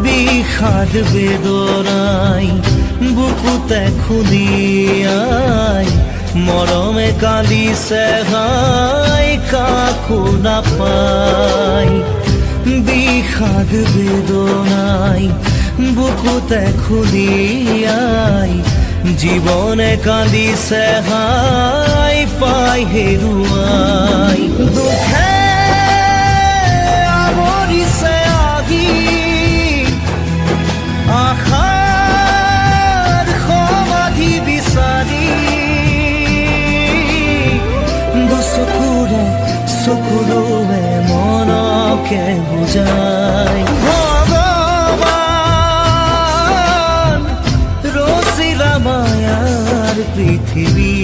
বিষাদ বেদনাই বুকুতে খুলিয়াই মৰমে কান্দিছে হাই কাকো নাপাই। বিষাদ বেদনাই বুকুতে খুলিয়াই জীবনে কান্দিছে হাই পাই হেৰুৱাই। দুখে আৱৰিছে আহি আশাৰ সমাধি বিচাৰি দুচকুৰে চকুৰে মনকে বুজাই। ভগৱান ৰচিলা মায়াৰ পৃথিৱী